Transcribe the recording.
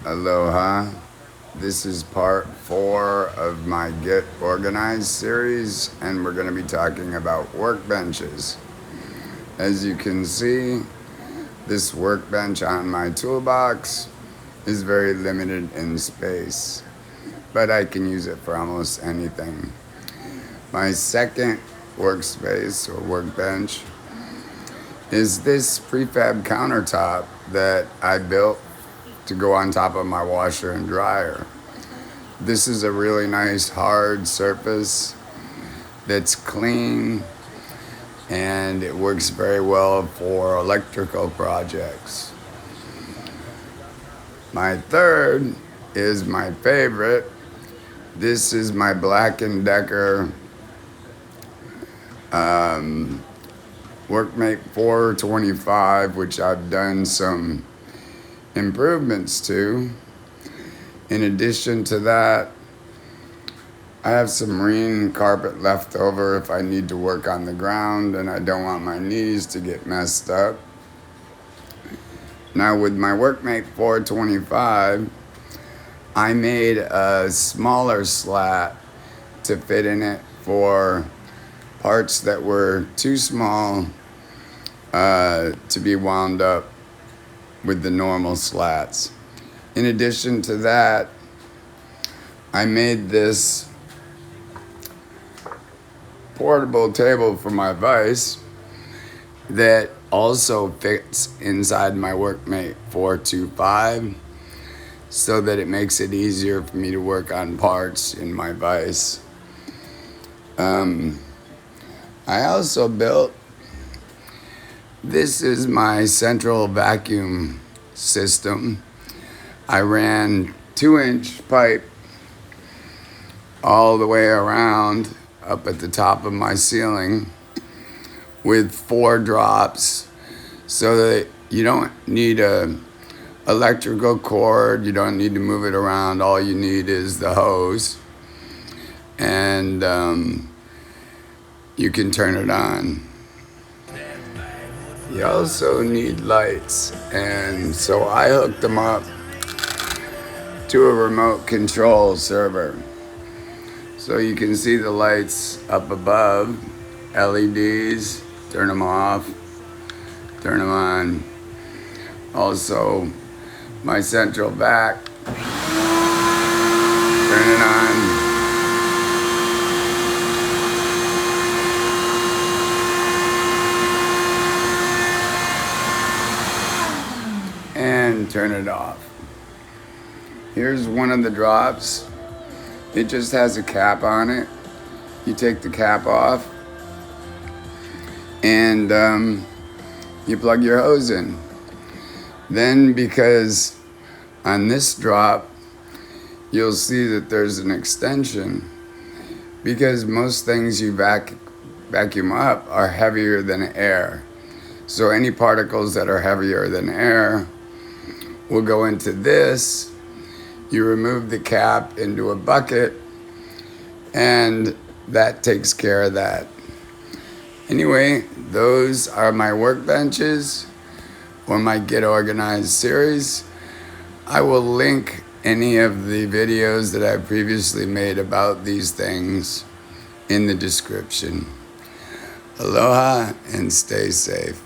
Aloha. This is part 4 of my Get Organized series, and we're going to be talking about workbenches. As you can see, this workbench on my toolbox is very limited in space, but I can use it for almost anything. My second workspace or workbench is this prefab countertop that I built to go on top of my washer and dryer. This is a really nice hard surface that's clean, and it works very well for electrical projects. My third is my favorite. This is my Black & Decker Workmate 425, which I've done some improvements to. In addition to that, I have some marine carpet left over if I need to work on the ground and I don't want my knees to get messed up. Now with my Workmate 425, I made a smaller slat to fit in it for parts that were too small to be wound up with the normal slats. In addition to that, I made this portable table for my vise that also fits inside my Workmate 425 so that it makes it easier for me to work on parts in my vise. I also built, this is my central vacuum system. I ran 2-inch pipe all the way around up at the top of my ceiling with 4 drops so that you don't need a electrical cord, you don't need to move it around, all you need is the hose, and you can turn it on. You also need lights, and so I hooked them up to a remote control server. So you can see the lights up above, LEDs, turn them off, turn them on. Also, my central vac, turn it on. And turn it off. Here's one of the drops. It just has a cap on it. You take the cap off and you plug your hose in. Then, because on this drop you'll see that there's an extension, because most things you vacuum up are heavier than air. So any particles that are heavier than air will go into this. You remove the cap into a bucket, and that takes care of that. Anyway, those are my workbenches or my Get Organized series. I will link any of the videos that I previously made about these things in the description. Aloha and stay safe.